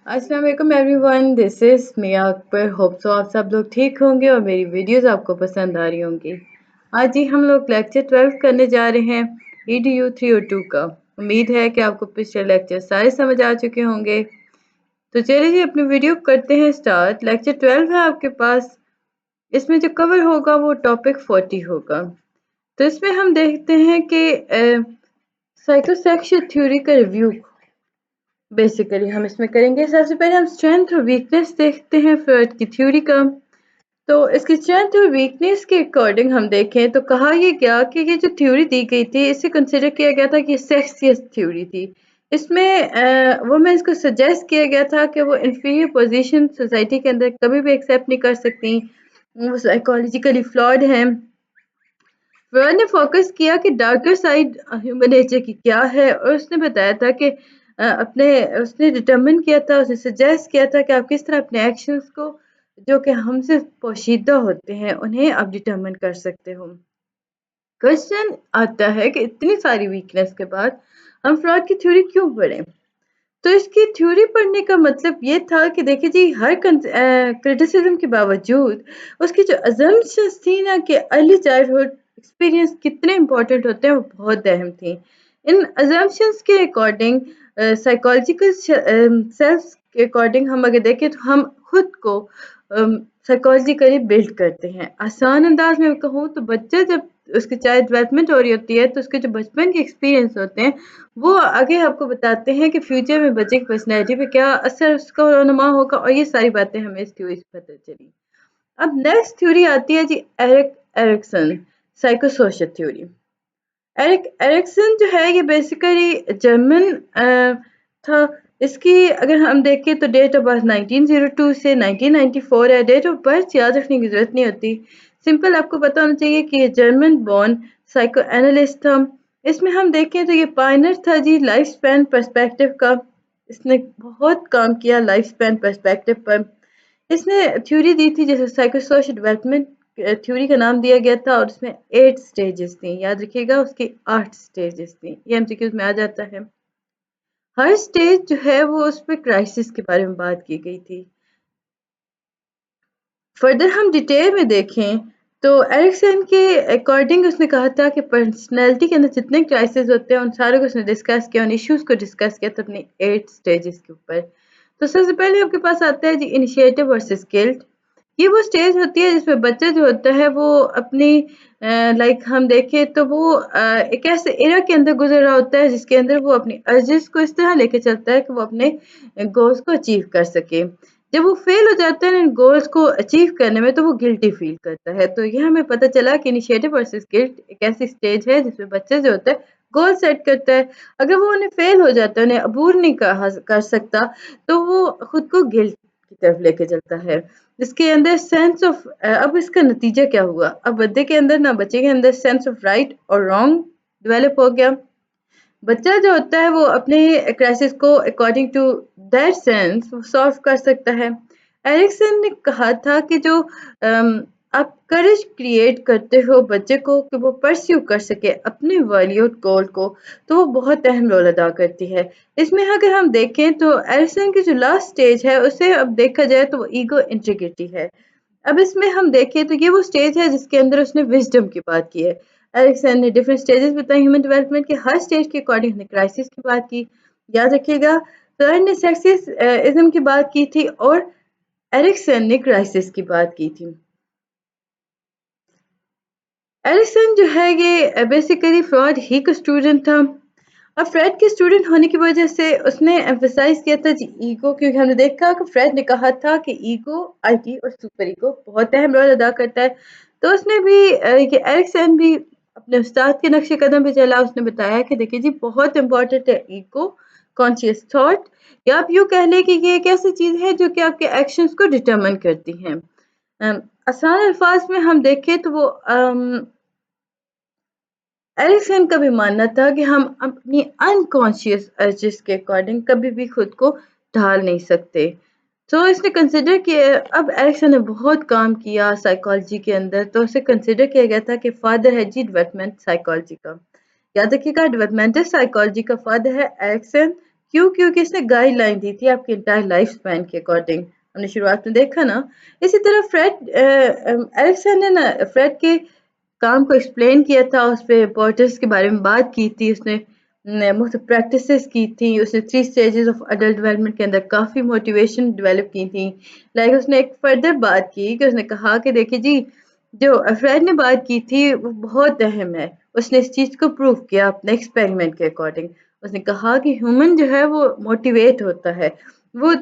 अस्सलाम वालेकुम everyone, this is Mia Akbar. Hope so आप सब लोग ठीक होंगे और मेरी वीडियोस आपको पसंद आ रही होंगी। आज ही हम लोग लेक्चर 12 करने जा रहे हैं EDU 302 का। उम्मीद है कि आपको पिछले लेक्चर सारे समझ आ चुके होंगे। तो चलिए जी अपनी वीडियो करते हैं स्टार्ट। लेक्चर 12 है आपके पास। इसमें जो कवर होगा वो टॉपिक 40 होगा। तो इसमें हम देखते हैं कि साइकोसेक्सुअल थ्योरी का रिव्यू बेसिकली हम इसमें करेंगे। सबसे पहले हम स्ट्रेंथ और वीकनेस देखते हैं फ्रॉइड की थ्योरी का। तो इसकी स्ट्रेंथ और वीकनेस के अकॉर्डिंग हम देखें तो कहा ये गया कि ये जो थ्योरी दी गई थी इसे कंसिडर किया गया था कि सेक्सियस थ्योरी थी। इसमें वुमेन्स को सजेस्ट किया गया था कि वो इन्फीरियर पोजीशन सोसाइटी के अंदर कभी भी एक्सेप्ट नहीं कर सकती, वो साइकोलॉजिकली फ्लॉड हैं। फ्रॉइड ने फोकस किया कि डार्कर साइड ह्यूमन नेचर की क्या है और उसने बताया था कि अपने उसने डिटरमिन किया था, उसने सजेस्ट किया था कि आप किस तरह अपने एक्शंस को जो कि हमसे पोशीदा होते हैं उन्हें आप डिटरमिन कर सकते हो। क्वेश्चन आता है कि इतनी सारी वीकनेस के बाद हम फ्रॉइड की थ्योरी क्यों पढ़ें। तो इसकी थ्योरी पढ़ने का मतलब ये था कि देखिए जी हर क्रिटिसिज्म के बावजूद उसकी जो अजम्पशंस थी ना कि अर्ली चाइल्डहुड एक्सपीरियंस कितने इंपॉर्टेंट होते हैं वो बहुत अहम थी। इन अजम्पशंस के अकॉर्डिंग साइकोलॉजिकल सेल्फ के अकॉर्डिंग हम अगर देखें तो हम खुद को साइकोलॉजिकली बिल्ड करते हैं। आसान अंदाज में कहूँ तो बच्चा जब उसकी चाइल्ड डेवलपमेंट हो रही होती है तो उसके जो बचपन के एक्सपीरियंस होते हैं वो आगे आपको बताते हैं कि फ्यूचर में बच्चे की पर्सनैलिटी पे क्या असर उसका रोनुमा होगा और ये सारी बातें हमें इस थ्योरी से पता चली। अब नेक्स्ट थ्योरी आती है जी Erik Erikson psychosocial theory. Erik Erikson जो है ये बेसिकली जर्मन था। इसकी अगर हम देखें तो डेट ऑफ बर्थ 1902 से 1994 है। डेट ऑफ बर्थ याद रखने की जरूरत नहीं होती, सिंपल आपको पता होना चाहिए कि ये जर्मन बॉर्न साइको एनालिस्ट था। इसमें हम देखें तो ये पायनर था जी लाइफ स्पैन पर्सपेक्टिव का। इसने बहुत काम किया लाइफ स्पैन पर्सपेक्टिव पर। इसने थ्योरी दी थी जैसे साइकोसोशल डेवलपमेंट थ्योरी का नाम दिया गया था और उसमें 8 स्टेजेस थी। याद रखिएगा उसकी 8 स्टेजेस थी। ये एमसीक्यूज में आ जाता है। हर स्टेज जो है वो उस पर क्राइसिस के बारे में बात की गई थी। फर्दर हम डिटेल में देखें तो एरिक्सन के अकॉर्डिंग उसने कहा था कि पर्सनैलिटी के अंदर जितने क्राइसिस होते हैं उन सारों को उसने डिस्कस किया, उन इश्यूज को डिस्कस किया था अपने 8 स्टेजेस के ऊपर। तो सबसे पहले आपके पास आता है जी इनिशिएटिव वर्सेस गिल्ट। ये वो स्टेज होती है जिसमें बच्चा जो होता है वो अपनी लाइक हम देखें तो वो एक ऐसे एरा के अंदर गुजर रहा होता है जिसके अंदर वो अपनी अर्जेस को इस तरह लेके चलता है कि वो अपने गोल्स को अचीव कर सके। जब वो फेल हो जाता है इन गोल्स को अचीव करने में तो वो गिल्टी फील करता है। तो ये हमें पता चला कि इनिशिएटिव वर्सेस गिल्ट एक ऐसी स्टेज है जिसमें बच्चा जो होता है गोल सेट करता है, अगर वो उन्हें फेल हो जाता है, उन्हें अबूर नहीं कर सकता, तो वो खुद को गिल्ट की तरफ लेके चलता है। इसके अंदर सेंस ऑफ अब इसका नतीजा क्या हुआ, अब बच्चे के अंदर सेंस ऑफ राइट और रॉन्ग डेवलप हो गया। बच्चा जो होता है वो अपने क्राइसिस को according to that sense solve कर सकता है। एरिक्सन ने कहा था कि जो आप करेज क्रिएट करते हो बच्चे को कि वो परस्यू कर सके अपने वैल्यूड गोल को, तो वो बहुत अहम रोल अदा करती है। इसमें अगर हम देखें तो एरिक्सन की जो लास्ट स्टेज है उसे अब देखा जाए तो वो ईगो इंटीग्रिटी है। अब इसमें हम देखें तो ये वो स्टेज है जिसके अंदर उसने विजडम की बात की है। एरिक्सन ने डिफरेंट स्टेजेस बताए ह्यूमन डेवलपमेंट के, हर स्टेज के अकॉर्डिंग उसने क्राइसिस की बात की। याद रखिएगा फ्रॉइड ने सेक्सिज्म की बात की थी और एरिक्सन ने क्राइसिस की बात की थी। एरिक्सन जो है ये बेसिकली फ्रॉइड ही का स्टूडेंट था। अब फ्रेड के स्टूडेंट होने की वजह से उसने एम्फेसाइज किया था जी ईगो, क्योंकि हमने देखा कि फ्रेड ने कहा था कि ईगो आईटी और सुपर ईगो बहुत अहम रोल अदा करता है। तो उसने भी ये एरिक्सन भी अपने उस्ताद के नक्शे कदम पे चला। उसने बताया कि देखिए जी बहुत इंपॉर्टेंट है ईगो, कॉन्शियस थॉट, या आप यूँ कह लें कि ये एक ऐसी चीज़ है जो कि आपके एक्शंस को डिटरमिन करती हैं। आसान अल्फाज में हम देखें तो वो एरिक्सन का भी मानना था कि हम अपनी अनकॉन्शियस अर्जेस के अकॉर्डिंग कभी भी खुद को ढाल नहीं सकते। तो इसने कंसिडर किया, अब एरिक्सन ने बहुत काम किया साइकोलॉजी के अंदर, तो उसे कंसिडर किया गया था कि फादर है जी डेवलपमेंट साइकोलॉजी का। याद रखिएगा डेवलपमेंटल साइकोलॉजी का फादर है एरिक्सन, کیوں؟ کیونکہ اس نے گائیڈ لائن دی تھی آپ کی انٹائر لائف اسپین کے اکارڈنگ. ہم نے شروعات میں دیکھا نا. اسی طرح ایرکسن نے نا فریڈ کے کام کو ایکسپلین کیا تھا، اس پہ امپورٹنس کے بارے میں بات کی تھی، اس نے مختلف پریکٹسز کی تھیں، اس نے 3 اسٹیجز آف اڈلٹ ڈیولپمنٹ کے اندر کافی موٹیویشن ڈیولپ کی تھیں. لائک اس نے ایک فردر بات کی کہ اس نے کہا کہ دیکھیے جی جو فریڈ نے بات کی تھی وہ بہت اہم ہے. اس نے اس چیز کو پروف کیا اپنے ایکسپیریمنٹ کے اکارڈنگ. اس نے کہا کہ ہیومن جو ہے وہ موٹیویٹ ہوتا ہے، وہ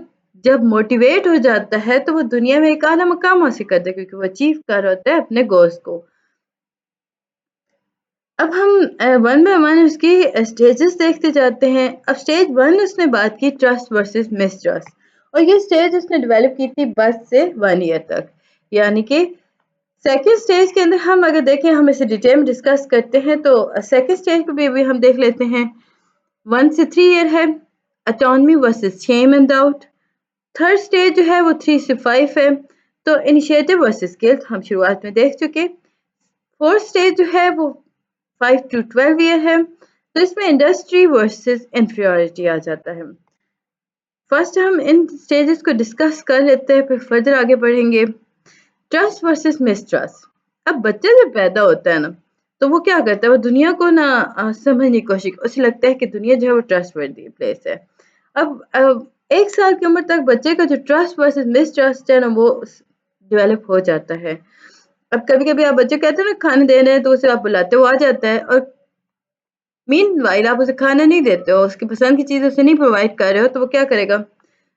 جب موٹیویٹ ہو جاتا ہے تو وہ دنیا میں ایک اعلیٰ مقام حاصل کرتا ہے کیونکہ وہ اچیو کر رہا ہوتا ہے اپنے گولز کو. اب ہم ون بائی ون اس کی اسٹیجز دیکھتے جاتے ہیں. اب اسٹیج 1 اس نے بات کی ٹرسٹ ورسز مس ٹرسٹ، اور یہ اسٹیج اس نے ڈیولپ کی تھی برتھ سے 1 ایئر تک. یعنی کہ سیکنڈ اسٹیج کے اندر ہم اگر دیکھیں، ہم اسے ڈیٹیل میں ڈسکس کرتے ہیں تو سیکنڈ اسٹیج پہ بھی ہم دیکھ لیتے ہیں. 1 سے 3 ایئر ہے autonomy versus shame and doubt. Third stage جو ہے وہ 3 سے 5 ہے تو انیشیٹو ورسز گلٹ ہم شروعات میں دیکھ چکے. فورتھ اسٹیج جو ہے وہ 5 to 12 ایئر ہے تو اس میں انڈسٹری ورسز انفیریورٹی آ جاتا ہے. فرسٹ ہم ان اسٹیجز کو ڈسکس کر لیتے ہیں، پھر فردر آگے بڑھیں گے. ٹرسٹ ورسز مس ٹرسٹ. اب بچہ جب پیدا ہوتا ہے نا تو وہ کیا کرتا ہے، وہ دنیا کو نا سمجھنے کی کوشش، اسے لگتا ہے کہ دنیا جو ہے وہ ٹرسٹ وردی پلیس ہے. اب 1 سال کی عمر تک بچے کا جو ٹرسٹ ورسز مس ٹرسٹ ہے نا وہ ڈیولپ ہو جاتا ہے. اب کبھی کبھی آپ بچے کہتے ہیں نا کھانے دینے ہیں تو اسے آپ بلاتے ہو، آ جاتا ہے، اور مین وائل آپ اسے کھانا نہیں دیتے ہو، اس کی پسند کی چیز اسے نہیں پرووائڈ کر رہے ہو تو وہ کیا کرے گا،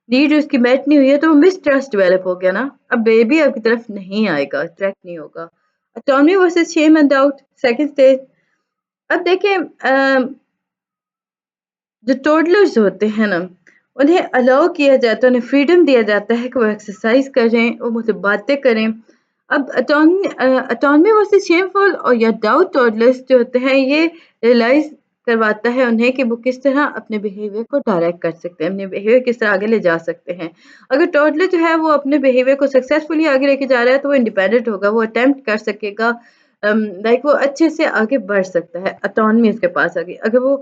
نیڈ اس کی میٹ نہیں ہوئی ہے تو وہ مس ٹرسٹ ڈیولپ ہو گیا نا. اب بیبی آپ کی طرف نہیں آئے گا، اٹریکٹ نہیں ہوگا. Autonomy versus shame and doubt second stage. اب دیکھیں جو ٹوڈلرز ہوتے ہیں نا انہیں الاؤ کیا جاتا ہے، انہیں فریڈم دیا جاتا ہے کہ وہ ایکسرسائز کریں، وہ مجھ سے باتیں کریں. اب اٹانومی ورسز شیم فل اور یا ڈاؤٹ ٹوڈلرز جو ہوتے ہیں یہ ریئلائز کرواتا ہے انہیں کہ وہ کس طرح اپنے بیہیویئر کو ڈائریکٹ کر سکتے ہیں، اپنے بیہیویئر کس طرح آگے لے جا سکتے ہیں. اگر ٹوڈلر جو ہے وہ اپنے بیہیویئر کو سکسیزفلی آگے لے کے جا رہا ہے تو وہ انڈیپینڈنٹ ہوگا، وہ اٹیمپٹ کر سکے گا، لائک وہ اچھے سے آگے بڑھ سکتا ہے. اٹانومی اس کے پاس آ گئی. اگر وہ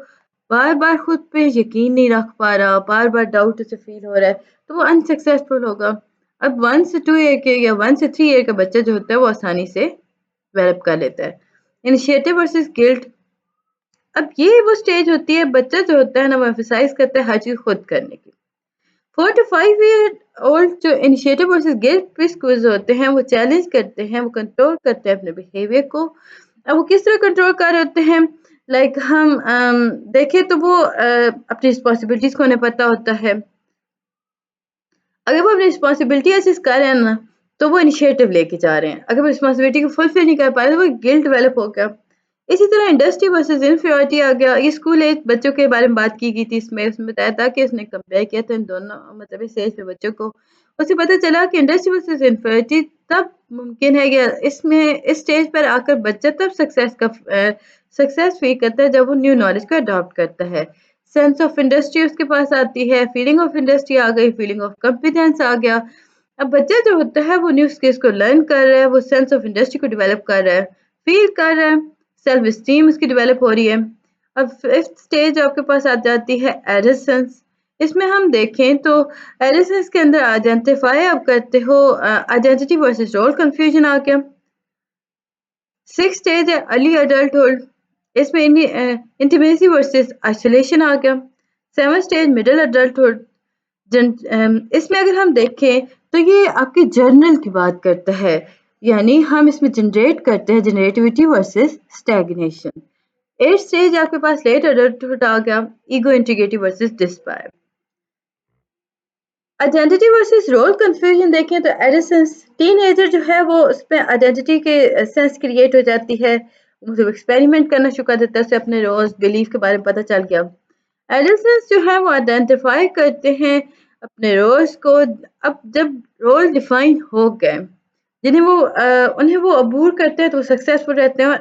بار بار خود پہ یقین نہیں رکھ پا رہا، بار بار ڈاؤٹ اسے فیل ہو رہا ہے تو وہ انسکسیزفل ہوگا. اب 1 سے 2 ایئر کے یا 1 سے 3 ایئر کا بچہ جو ہوتا ہے وہ آسانی سے ڈیولپ کر لیتا ہے. Initiative versus guilt. اب یہ وہ اسٹیج ہوتی ہے بچہ جو ہوتا ہے نا وہ ایمفسائز کرتا ہے ہر چیز خود کرنے کی. 4 to 5 ایئر اولڈ جو انیشیٹو ورسز گلٹ پرسکوز ہوتے ہیں وہ چیلنج کرتے ہیں، وہ کنٹرول کرتے ہیں اپنے بیہیویئر کو. اب وہ کس طرح کنٹرول کر رہے ہوتے ہیں، لائک ہم دیکھیں تو وہ اپنی رسپانسبلٹیز کو انہیں پتہ ہوتا ہے. اگر وہ اپنی رسپانسبلٹی ایسے کر رہے ہیں نا تو وہ انیشیٹو لے کے جا رہے ہیں. اگر وہ رسپانسبلٹی کو فلفل نہیں کر پا رہے تو وہ گلٹ ڈیولپ ہو گیا. اسی طرح انڈسٹری ورسز انفیریورٹی آ گیا. یہ اسکول ایج بچوں کے بارے میں بات کی گئی تھی، اس میں بتایا تھا کہ اس نے کمپیئر کیا تھا ان دونوں مطلب اس ایج پہ بچوں کو. اسے پتہ چلا کہ انڈسٹری ورسز انفیریورٹی تب ممکن ہے کہ اس اسٹیج پر آ کر بچہ تب سکسیس فیل کرتا ہے جب وہ نیو نالج کو اڈاپٹ کرتا ہے. سینس آف انڈسٹری اس کے پاس آتی ہے، فیلنگ آف انڈسٹری آ گئی، فیلنگ آف کمپیٹنس آ گیا. اب بچہ جو ہوتا ہے وہ نیو اسکلز کو لرن کر رہا ہے، وہ سینس آف انڈسٹری کو ڈیولپ کر رہا ہے، فیل کر رہا ہے، سیلف اسٹیم اس کی ڈیولپ ہو رہی ہے. اب 5th اسٹیج آپ کے پاس آ جاتی ہے ایڈolescence. اس میں ہم دیکھیں تو ایڈolescence کے اندر آئیڈینٹیفائی آپ کرتے ہو آئیڈینٹی ورسز رول کنفیوژن آ گیا. 6th اسٹیج ہے ارلی ایڈلٹہڈ. اس میں انٹیمیسی ورسز آئسولیشن آ گیا. 7th stage middle adulthood. اس میں اگر ہم دیکھیں تو یہ آپ کی جرنل کی بات کرتا ہے، یعنی ہم اس میں جنریٹ کرتے ہیں generativity versus stagnation. 8th stage آپ کے پاس لیٹ ایڈلٹہڈ آ گیا، ego integrity versus despair. Identity versus role confusion دیکھیں تو ایڈolescence ٹین ایجر جو ہے وہ اس میں آئیڈینٹی کے سینس کریٹ ہو جاتی ہے، مجھے ایکسپیریمنٹ کرنا شروع کر دیتا ہے، اسے اپنے رولز بلیف کے بارے میں پتہ چل گیا. ایڈolescence جو ہے وہ آئیڈینٹیفائی کرتے ہیں اپنے رولز کو. اب جب رول ڈیفائن ہو گئے انہیں وہ عبور کرتے ہیں تو وہ سکسیزفل رہتے ہیں.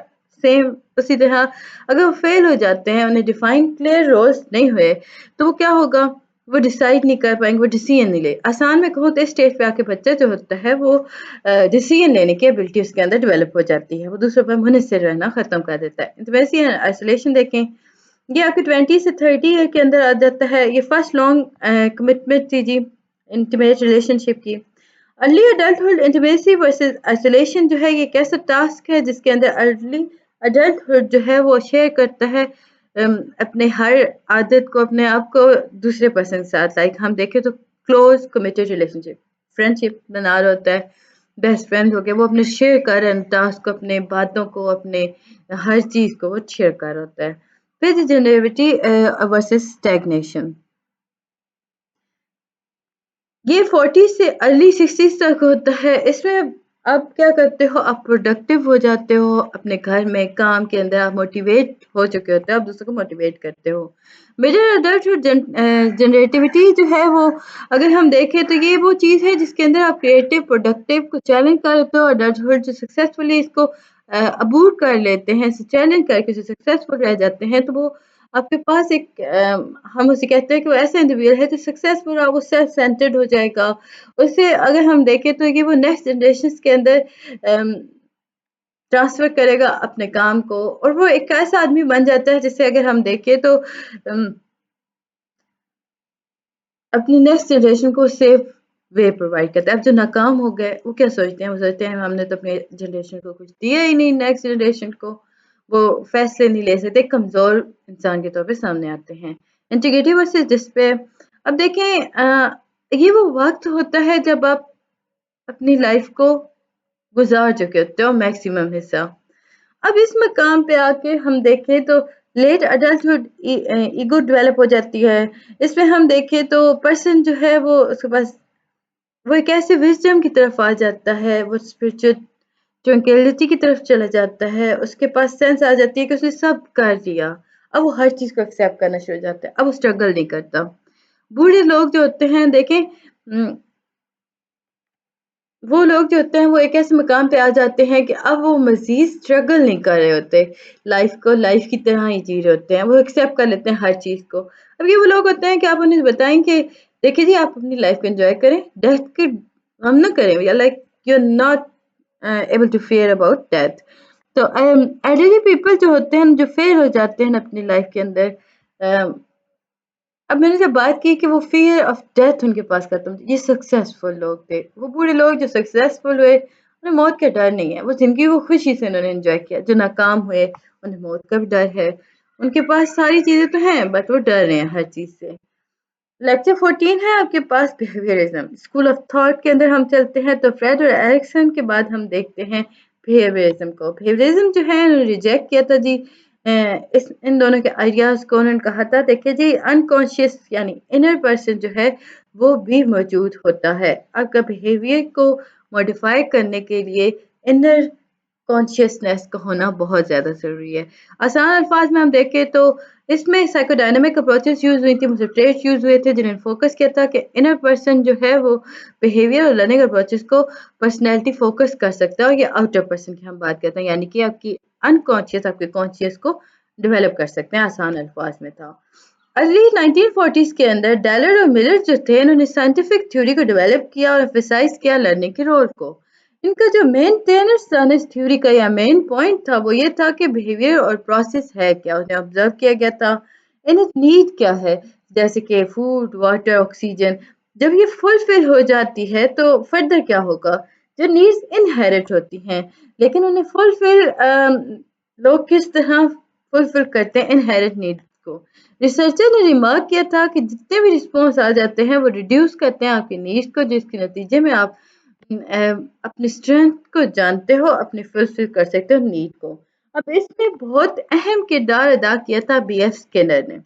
سیم اسی طرح اگر وہ فیل ہو جاتے ہیں، انہیں ڈیفائن کلیئر رولز نہیں ہوئے تو وہ کیا ہوگا، وہ ڈیسائیڈ نہیں کر پائیں گے، وہ ڈیسیژن نہیں لے. آسان میں کہوں تو اس اسٹیج پہ آ کے بچہ جو ہوتا ہے وہ ڈیسیژن لینے کی ابلٹی اس کے اندر ڈیولپ ہو جاتی ہے، وہ دوسروں پر منحصر رہنا ختم کر دیتا ہے. تو ویسے آئسولیشن دیکھیں. ये आपके 20 से 30 ईयर के अंदर आ जाता है। ये फर्स्ट लॉन्ग कमिटमेंट थी जी इंटीमेट रिलेशनशिप की। Early adulthood intimacy versus isolation जो है ये एक ऐसा टास्क है जिसके अंदर अर्ली अडल्टहुड जो है वो शेयर करता है अपने हर आदत को, अपने आप को दूसरे पर्सन के साथ। लाइक हम देखें तो क्लोज कमिटेड रिलेशनशिप, फ्रेंडशिप बना रहा होता है, बेस्ट फ्रेंड हो गया, वो अपने शेयर कर रहे हैं टास्क को, अपने बातों को, अपने हर चीज़ को वो शेयर कर रहा होता है। फिर जनरेटिविटी वर्सेस स्टैग्नेशन, ये 40 से अर्ली 60s तक होता है। इसमें आप क्या करते हो, आप प्रोडक्टिव हो जाते हो अपने घर में, काम के अंदर आप मोटिवेट हो चुके होते हो, आप दूसरों को मोटिवेट करते हो। मिडिल अडल्टहुड जनरेटिविटी जो है वो अगर हम देखें तो ये वो चीज़ है जिसके अंदर आप क्रिएटिव प्रोडक्टिव को चैलेंज करते हो। अडल्टहुड जो सक्सेसफुली इसको अबूर कर लेते हैं, चैलेंज करके जो सक्सेसफुल रह जाते हैं, तो वो आपके पास एक हम उसे कहते हैं कि वो ऐसा इंडिविजुअल है जो सक्सेसफुल है, वो सेल्फ सेंटर्ड हो जाएगा। उसे अगर हम देखें तो ये वो नेक्स्ट जनरेशन के अंदर ट्रांसफर करेगा अपने काम को, और वो एक ऐसा आदमी बन जाता है जिससे अगर हम देखें तो अपनी नेक्स्ट जनरेशन को सेफ वे प्रोवाइड करता है। अब जो नाकाम हो गए वो क्या सोचते हैं, वो सोचते हैं हमने तो अपने जनरेशन को कुछ दिया ही नहीं, नेक्स्ट जनरेशन को वो फैसले नहीं ले सकते, कमज़ोर इंसान के तौर पे सामने आते हैं। इंटीग्रिटी वर्सेस डिस्पेयर, अब देखें ये वो वक्त होता है जब आप अपनी लाइफ को गुजार चुके होते हो मैक्सिमम हिस्सा। अब इस मकाम पे आके हम देखें तो लेट अडल्टहुड ईगो डेवलप हो जाती है। इसमें हम देखें तो पर्सन जो है वो उसके पास वो एक ऐसे विजडम की तरफ आ जाता है, वो स्पिरिचुअल ट्रंक्विलिटी की तरफ चला जाता है, उसके पास सेंस आ जाती है कि उसने सब कर लिया। अब वो हर चीज़ को एक्सेप्ट करना शुरू हो जाता है, अब वो स्ट्रगल नहीं करता। बूढ़े लोग जो होते हैं देखें, वो लोग जो होते हैं वो एक ऐसे मकाम पे आ जाते हैं कि अब वो मज़ीद स्ट्रगल नहीं कर रहे होते, लाइफ को लाइफ की तरह ही जी रहे होते हैं, वो एक्सेप्ट कर लेते हैं हर चीज़ को। अब ये वो लोग होते हैं कि आप उन्हें बताएं कि देखिए जी आप अपनी लाइफ को एंजॉय करें, डेथ के हम ना करें, या like you are not able to fear about death. तो एल्डरली पीपल जो होते हैं, जो फेल हो जाते हैं अपनी लाइफ के अंदर, अब मैंने जब बात की कि वो फ़ियर ऑफ डेथ उनके पास खत्म थी, ये सक्सेसफुल लोग थे। वो बूढ़े लोग जो सक्सेसफुल हुए, उन्हें मौत का डर नहीं है। वो ज़िंदगी को खुशी से उन्होंने एन्जॉय किया। जो नाकाम हुए, उन्हें मौत का भी डर है। उनके पास सारी चीज़ें तो हैं, बट वो डर रहे हैं हर चीज़ से। लेक्चर 14 है आपके पास बिहेवियरिज्म। स्कूल ऑफ थॉट के अंदर हम चलते हैं तो फ्रेड और एरिक्सन के बाद हम देखते हैं बिहेवियरिज्म को। बिहेवियरिज्म जो है उन्होंने रिजेक्ट किया था जी इस इन दोनों के आइडियाज़ को। उन्होंने कहा था देखिए जी अनकॉन्शियस यानी इनर पर्सन जो है वो भी मौजूद होता है। आपका बिहेवियर को मॉडिफाई करने के लिए इनर कॉन्शियसनेस का होना बहुत ज़्यादा ज़रूरी है। आसान अल्फाज में हम देखें तो इसमें साइकोडायनामिक अप्रोचेस यूज़ हुई थी, मुझे ट्रेड्स यूज़ हुए थे जिन्होंने फोकस किया था कि इनर पर्सन जो है वो बिहेवियर और लर्निंग अप्रोचेस को पर्सनैलिटी फोकस कर सकता है, और ये आउटर पर्सन की हम बात करते हैं, यानी कि आपकी अनकॉन्शियस आपके कॉन्शियस को डेवलप कर सकते हैं, आसान अल्फाज में था। अर्ली 1940s के अंदर डैलर और मिलर जो थे इन्होंने साइंटिफिक थ्योरी को डेवलप किया और एम्फसाइज किया लर्निंग के रोल को। इनका जो मेन टेनस था इस थ्योरी का या मेन पॉइंट था वो ये था कि बिहेवियर और प्रोसेस है क्या, उन्हें ऑब्जर्व किया गया था इन्हें नीड क्या है, जैसे कि फूड वाटर ऑक्सीजन। जब ये फुलफिल हो जाती है तो फर्दर क्या होगा, जो नीड्स इनहेरिट होती हैं, लेकिन उन्हें फुलफिल लोग किस तरह फुलफिल करते हैं इनहेरिट नीड्स को। रिसर्चर ने रिमार्क किया था कि जितने भी रिस्पॉन्स आ जाते हैं वो रिड्यूस करते हैं आपकी नीड्स को, जिसके नतीजे में आप अपनी स्ट्रेंथ को जानते हो, अपनी फुलफिल कर सकते हो नीड को। अब इसमें बहुत अहम किरदार अदा किया था बी एफ स्किनर ने।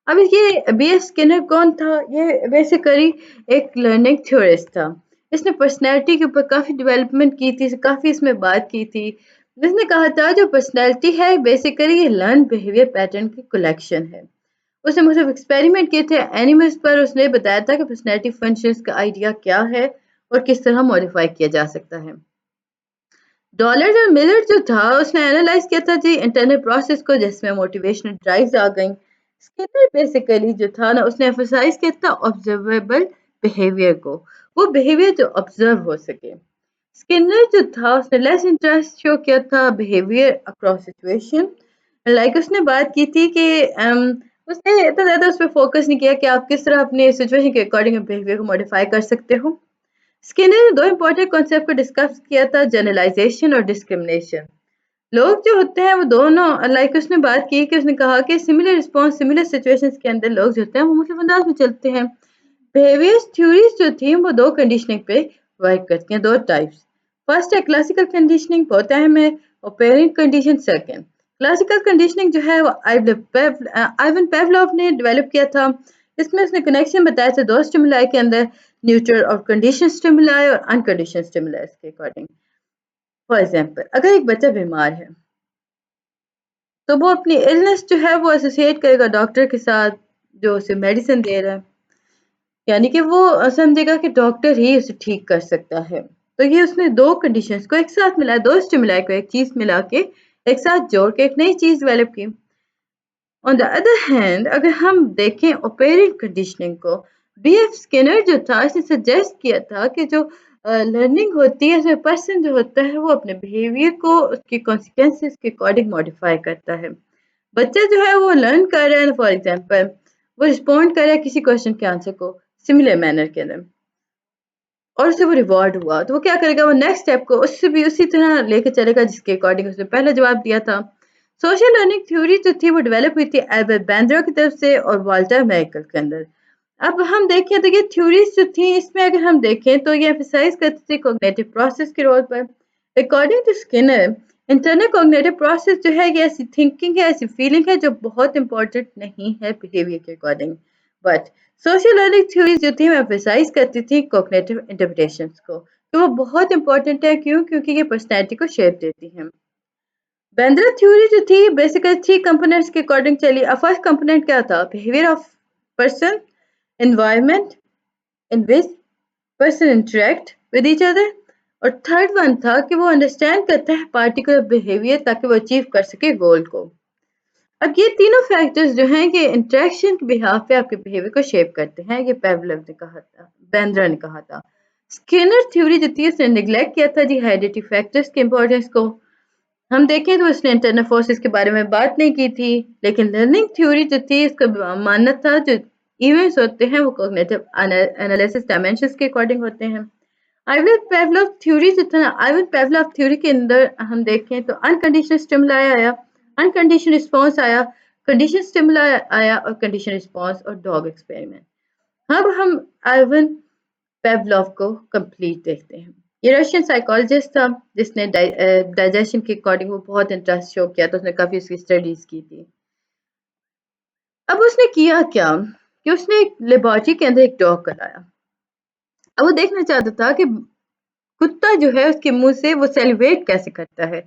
अब ये बी एफ स्किनर कौन था, ये बेसिकली एक लर्निंग थ्योरिस्ट था। इसने पर्सनैलिटी के ऊपर काफ़ी डेवलपमेंट की थी, काफ़ी इसमें बात की थी। जिसने कहा था जो पर्सनैलिटी है बेसिकली ये लर्न बिहेवियर पैटर्न की कलेक्शन है। उसने मुझे एक्सपेरिमेंट किए थे एनिमल्स पर, उसने बताया था कि पर्सनैलिटी फंक्शंस का आइडिया क्या है और किस तरह मॉडिफाई किया जा सकता है। डॉलर और मिलर जो था उसने एनालाइज किया था जी इंटरनल प्रोसेस को, जिसमें मोटिवेशनल ड्राइव्स आ गई। स्किनर बेसिकली जो था ना उसने एम्फसाइज किया था ऑब्जर्वेबल बिहेवियर को, वो बिहेवियर जो ऑब्जर्व हो सके। स्किनर जो था उसने लेस इंटरेस्ट शो किया था बिहेवियर अक्रॉस सिचुएशन, لائک उसने बात की थी कि उसने इतना ज़्यादा उस पे फोकस नहीं किया कि आप किस तरह अपने सिचुएशन के अकॉर्डिंग बिहेवियर को मॉडिफाई कर सकते हो। स्किनर ने 2 इम्पोर्टेंट कॉन्सेप्ट को डिस्कस किया था, जनरलाइजेशन और डिस्क्रिमिनेशन। लोग जो होते हैं वो दोनों लाइक उसने बात की कि उसने कहा कि सिमिलर रिस्पॉन्स सिमिलर सिचुएशंस के अंदर लोग जो होते हैं वो मुख्तलिफ अंदाज में चलते हैं। बिहेवियर्स थ्योरीज जो थी वो 2 कंडीशनिंग पे वर्क करती हैं, 2 टाइप्स। फर्स्ट है क्लासिकल कंडीशनिंग, बहुत अहम है, और parent condition second. Classical conditioning जो है वो आइवन पेवलोव ने डेवलप किया था। इसमें उसने कनेक्शन बताया था 2 स्टिमुलाई के अंदर, न्यूट्रल और कंडीशन स्टिमुलाई और अनकंडीशनल स्टिमुलाई के अकॉर्डिंग। फॉर एग्जांपल, अगर एक बच्चा बीमार है तो वो अपनी इलनेस जो है वो एसोसिएट करेगा डॉक्टर के साथ जो उसे मेडिसिन दे रहा है, यानी कि वो समझेगा कि डॉक्टर ही उसे ठीक कर सकता है। तो ये उसने 2 कंडीशंस को एक साथ मिलाया, 2 स्टिमुलाई को एक चीज़ मिला के एक साथ जोड़ के एक नई चीज़ डेवलप की। ऑन द अदर हैंड अगर हम देखें ऑपेरेंट कंडीशनिंग को, बीएफ स्किनर जो था इसने सजेस्ट किया था कि जो लर्निंग होती है, जो पर्सन जो होता है वो अपने बिहेवियर को उसके कॉन्सिक्वेंसेस के अकॉर्डिंग मॉडिफाई करता है। बच्चा जो है वो लर्न कर रहा है, फॉर एग्जांपल वो रिस्पॉन्ड कर रहा है किसी क्वेश्चन के आंसर को सिमिलर मैनर के अंदर और उसे वो रिवॉर्ड हुआ, तो वो क्या करेगा, वो नेक्स्ट स्टेप को उससे भी उसी तरह लेके चलेगा जिसके अकॉर्डिंग उसने पहला जवाब दिया था। सोशल लर्निंग थ्योरी जो थी वो डेवलप हुई थी एल्बर्ट बैंड्रा की तरफ से और वाल्टर मैकल के अंदर। अब हम देखें तो ये थ्योरीज जो थी इसमें अगर हम देखें तो ये एम्फसाइज करती थी कॉग्निटिव प्रोसेस के रोल पर। According to Skinner, internal cognitive process जो है ये ऐसी थिंकिंग है, ऐसी फीलिंग है जो बहुत इंपॉर्टेंट नहीं है बिहेवियर के according, but social learning theories जो थी वो एम्फसाइज करती थी कॉग्निटिव इंटरप्रिटेशंस को, तो वो बहुत इंपॉर्टेंट है। क्यों? क्योंकि ये पर्सनैलिटी को शेप देती हैं। बेंद्रा थ्योरी जो थी बेसिकली 3 कंपोनेंट्स के अकॉर्डिंग चली। फर्स्ट कंपोनेंट क्या था? Behaviour of person, environment in which person interact with each other, और थर्ड वन था कि वो अंडरस्टैंड करता है पार्टिकुलर बिहेवियर ताकि वो अचीव कर सके गोल को। अब ये तीनों फैक्टर्स जो हैं कि इंटरेक्शन के बिहाफ पे आपके बिहेवियर को शेप करते हैं, ये पेवलोव ने कहा था, बेंद्रा ने कहा था। स्किनर थ्योरी जो थी उसने निगलेक्ट किया था जी हेरिडिटी फैक्टर्स के इंपॉर्टेंस को। हम देखें तो उसने इंटरनल फोर्सेस के बारे में बात नहीं की थी, लेकिन लर्निंग थ्योरी जो थी इसका मानना था जो इवेंट्स होते हैं वो कॉग्निटिव एनालिसिस डायमेंशंस के अकॉर्डिंग होते हैं। आइवन पेवलोव थ्योरी जो था ना, आइवन पेवलोव थ्योरी के अंदर हम देखें तो अनकंडीशनल स्टिमुलाई आया, अनकंडीशनल रिस्पॉन्स आया, कंडीशन स्टिमुलाई आया और कंडीशन रिस्पॉन्स और डॉग एक्सपेरिमेंट। अब हम आइवन पेवलोव को कंप्लीट देखते हैं। ये रशियन साइकोलॉजिस्ट था जिसने डाइजेशन के अकॉर्डिंग वो बहुत इंटरेस्ट शो किया था, उसने काफ़ी उसकी स्टडीज़ की थी। अब उसने किया क्या कि उसने एक लेबोरेटरी के अंदर एक डॉग को लाया। अब वो देखना चाहता था कि कुत्ता जो है उसके मुंह से वो सेलिब्रेट कैसे करता है।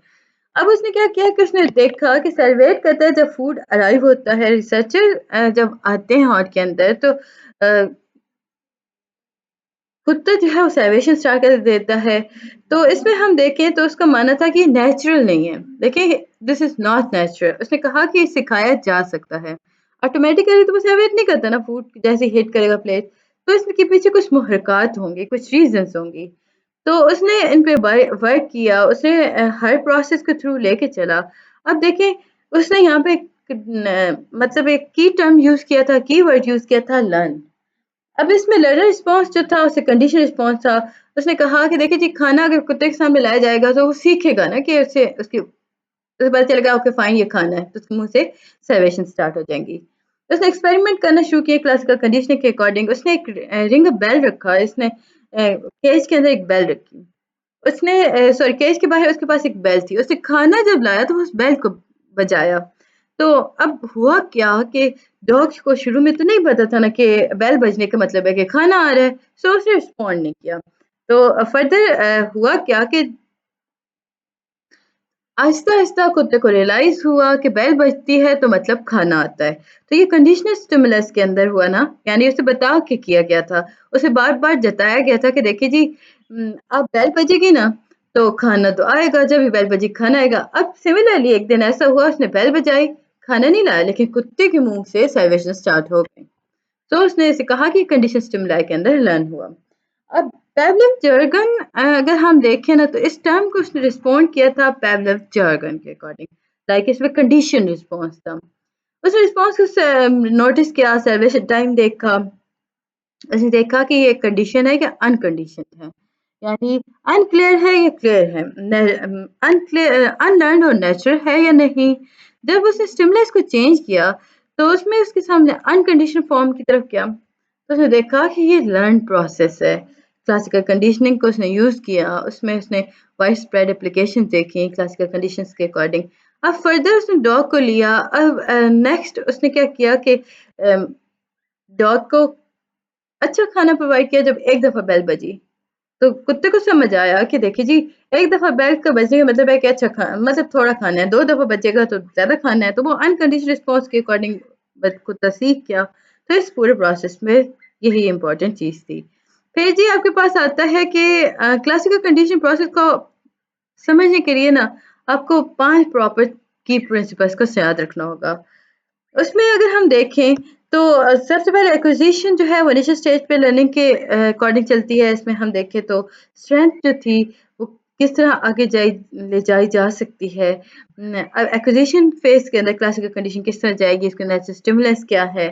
अब उसने क्या किया कि उसने देखा कि सेलिब्रेट करता है जब फूड अराइव होता है। रिसर्चर जब आते हैं हॉट के अंदर तो कुत्ता जो है वो सेलिब्रेशन स्टार्ट कर देता है। तो इसमें हम देखें तो उसका मानना था कि ये नेचुरल नहीं है। देखिए, दिस इज़ नॉट नेचुरल। उसने कहा कि सिखाया जा सकता है। ऑटोमेटिकली तो वो सेलिब्रेट नहीं करता ना, फूड जैसे ही हिट करेगा प्लेट। तो इसके पीछे कुछ मुहरक़ात होंगी, कुछ रीज़न्स होंगी। तो उसने इन पे वर्क किया, उसने हर प्रोसेस के थ्रू लेके चला। अब देखें, उसने यहाँ पे मतलब एक की टर्म यूज़ किया था, कीवर्ड यूज़ किया था लर्न। अब इसमें लर्नर रिस्पॉन्स जो था उसे कंडीशन रिस्पॉन्स था। उसने कहा कि देखिए जी, खाना अगर कुत्ते के सामने लाया जाएगा तो वो सीखेगा ना कि उसे उसे पता चलेगा ओके फाइन ये खाना है, तो उसके मुँह से सेलिब्रेशन स्टार्ट हो जाएँगी। उसने एक्सपेरिमेंट करना शुरू किया क्लासिकल कंडीशनिंग के अकॉर्डिंग। उसने एक रिंग बेल रखा, इसने केज के अंदर एक बेल रखी। उसने सॉरी, केज के बाहर उसके पास एक बेल थी। उसने खाना जब लाया तो उस बेल को बजाया। तो अब हुआ क्या कि डॉग को शुरू में तो नहीं पता था ना कि बेल बजने का मतलब है कि खाना आ रहा है, सो उसने रिस्पॉन्ड नहीं किया। तो फर्दर हुआ क्या कि आहिस्ता-आहिस्ता कुत्ते को रियलाइज़ हुआ कि बेल बजती है तो मतलब खाना आता है। तो ये कंडीशनल स्टिमुलस के अंदर हुआ ना, यानी उसे बता के किया गया था। उसे बार-बार जताया गया था कि देखिए जी, अब बेल बजेगी ना तो खाना तो आएगा, जब भी बेल बजेगी खाना आएगा। अब सिमिलरली एक दिन ऐसा हुआ, उसने बेल बजाई, खाना नहीं लाया, लेकिन कुत्ते के मुँह से सेलिब्रेशन स्टार्ट हो गई। तो उसने इसे कहा कि कंडीशन स्टिमुलाई के अंदर लर्न हुआ। अब पेवलोव जर्गन अगर हम देखें ना तो इस टर्म को उसने रिस्पॉन्ड किया था पेवलोव जर्गन के अकॉर्डिंग। लाइक इसमें कंडीशन रिस्पॉन्स था। उस रिस्पॉन्स को नोटिस किया, ऑब्जर्वेशन टाइम देखा, उसने देखा कि ये कंडीशन है या अनकंडीशन है, यानी अनक्लियर है या क्लियर है, अनक्लियर अनलर्न और नेचुरल है या नहीं। जब उसने स्टिमुलस को चेंज किया तो उसमें उसके सामने अनकंडीशनल फॉर्म की तरफ गया, तो उसने देखा कि ये लर्न प्रोसेस है। क्लासिकल कंडीशनिंग को उसने यूज़ किया, उसमें उसने वाइड स्प्रेड एप्लीकेशन देखी क्लासिकल कंडीशंस के अकॉर्डिंग। अब फर्दर उसने डॉग को लिया। अब नेक्स्ट उसने क्या किया कि डॉग को अच्छा खाना प्रोवाइड किया। जब एक दफ़ा बेल बजी तो कुत्ते को समझ आया कि देखिए जी, एक दफ़ा बेल का बजने का मतलब है कि अच्छा मतलब थोड़ा खाना है, 2 दफ़ा बजेगा तो ज़्यादा खाना है, तो वो अनकंडीशनल रिस्पॉन्स के अकॉर्डिंग कुत्ता सीख गया। तो इस पूरे प्रोसेस में यही इम्पोर्टेंट चीज़ थी। फिर जी आपके पास आता है कि क्लासिकल कंडीशन प्रोसेस को समझने के लिए ना आपको 5 प्रॉपर की प्रिंसिपल्स को याद रखना होगा। उसमें अगर हम देखें तो सबसे पहले एक्विजिशन जो है वो इनिशियल स्टेज पे लर्निंग के अकॉर्डिंग चलती है। इसमें हम देखें तो स्ट्रेंथ जो थी वो किस तरह आगे ले जाई जा सकती है। अब एक्विजिशन फेज के अंदर क्लासिकल कंडीशन किस तरह जाएगी, इसके अंदर स्टिमुलस क्या है।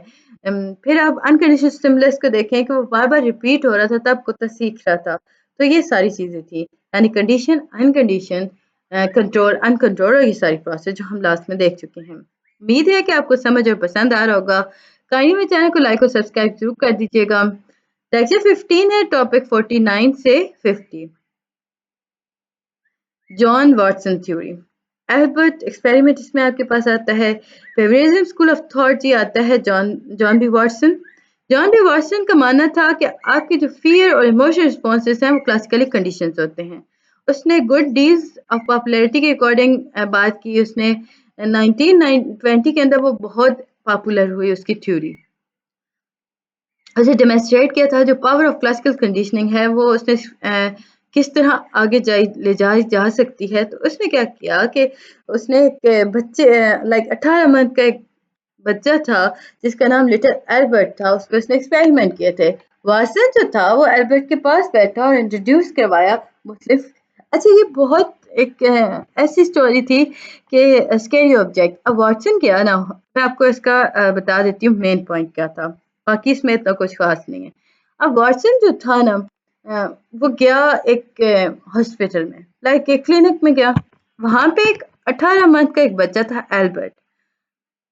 फिर आप अनकंडीशनल स्टिमुलस को देखें कि वो बार बार रिपीट हो रहा था, तब कुत्ता सीख रहा था। तो ये सारी चीज़ें थी, यानी कंडीशन, अनकंडीशन, कंट्रोल, अनकंट्रोल, और ये सारी प्रोसेस जो हम लास्ट में देख चुके हैं। उम्मीद है कि आपको समझ और पसंद आ रहा होगा। काइंडली मेरे चैनल को लाइक और सब्सक्राइब जरूर कर दीजिएगा। लेक्चर 15 है, टॉपिक 49 से 50। John Watson theory, Albert experiment इसमें आपके पास आता है। फेवरिज्म स्कूल ऑफ थॉट जी आता है John B Watson. John B Watson का मानना था कि आपके जो फियर और इमोशनल रिस्पॉन्सेस हैं वो क्लासिकली कंडीशंस होते हैं। उसने गुड डील्स ऑफ पॉपुलैरिटी के अकॉर्डिंग बात की। उसने 1920 के अंदर वो बहुत पॉपुलर हुई उसकी थ्योरी। उसे डेमोन्स्ट्रेट किया था जो पावर ऑफ क्लासिकल कंडीशनिंग है वो उसने किस तरह आगे ले जाई जा सकती है। तो उसने क्या किया कि उसने एक बच्चे लाइक 18 मंथ का एक बच्चा था जिसका नाम लिटिल एल्बर्ट था, उस पर उसने एक्सपेरिमेंट किए थे। वाटसन जो था वो एल्बर्ट के पास बैठा और इंट्रोड्यूस करवाया मुख्तलिफ। अच्छा, ये बहुत एक ऐसी स्टोरी थी कि स्कैरी ऑब्जेक्ट। अब वाटसन क्या ना, मैं आपको इसका बता देती हूँ मेन पॉइंट क्या था, बाकी इसमें इतना कुछ खास नहीं है। अब वाटसन जो था ना वो गया एक हॉस्पिटल में, लाइक एक क्लिनिक में गया। वहां पे एक 18 मंथ का एक बच्चा था एल्बर्ट।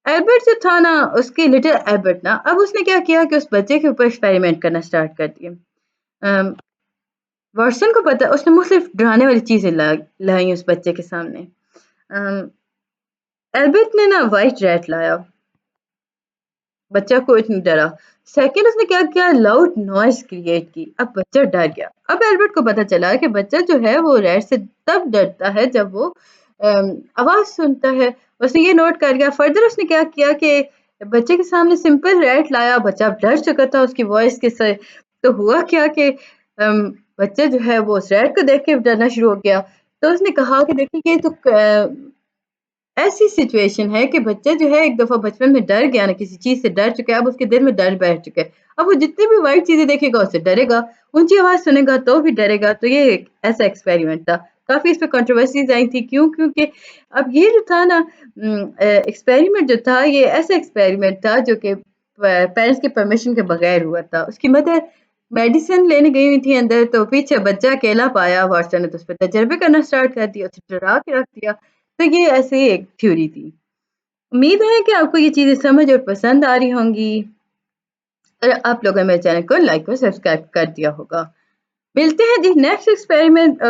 एल्बर्ट जो था ना, उसके लिटिल एल्बर्ट ना, अब उसने क्या किया कि उस बच्चे के ऊपर एक्सपेरिमेंट करना स्टार्ट कर दिया। वाटसन को पता, उसने मुख्तलिफ डराने वाली चीजें लाई उस बच्चे के सामने। एल्बर्ट ने ना वाइट रैट लाया, बच्चा को इतनी डरा। सेकंड उसने क्या किया, लाउड नॉइस क्रिएट की। अब बच्चा डर गया। अब एल्बर्ट को पता चला कि बच्चा जो है वो रैट से तब डरता है जब वो आवाज सुनता है। उसने ये नोट कर लिया। फर्दर उसने क्या किया कि बच्चे के सामने सिंपल रैट लाया, बच्चा डर चुका था उसकी वॉइस के से। तो हुआ क्या कि बच्चा जो है वो उस रैट को देख के डरना शुरू हो गया। तो उसने कहा कि देखिए ये तो ऐसी सिचुएशन है कि बच्चा जो है एक दफ़ा बचपन में डर गया ना, किसी चीज़ से डर चुका है, अब उसके दिल में डर बैठ चुका है। अब वो जितनी भी वाइट चीज़ें देखेगा उससे डरेगा, ऊँची आवाज़ सुनेगा तो भी डरेगा। तो ये एक ऐसा एक्सपेरिमेंट था। काफ़ी इस पे कंट्रोवर्सीज़ आई थी। क्यों? क्योंकि अब ये जो था ना एक्सपेरिमेंट जो था, ये ऐसा एक्सपेरिमेंट था जो कि पेरेंट्स की परमिशन के बगैर हुआ था। उसकी मदर मेडिसिन लेने गई हुई थी अंदर, तो पीछे बच्चा अकेला पाया। वाटसन ने तो उस पे तजर्बे करना स्टार्ट कर दिया, उसे डरा के रख दिया। तो ये ऐसे ही एक थ्योरी थी। उम्मीद है कि आपको ये चीज़ें समझ और पसंद आ रही होंगी, और आप लोगों ने मेरे चैनल को लाइक और सब्सक्राइब कर दिया होगा। मिलते हैं जी नेक्स्ट एक्सपेरिमेंट।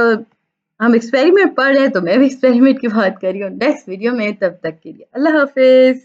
हम एक्सपेरिमेंट पढ़ रहे हैं तो मैं भी एक्सपेरिमेंट की बात कर रही हूँ नेक्स्ट वीडियो में। तब तक के लिए अल्लाह हाफिज़।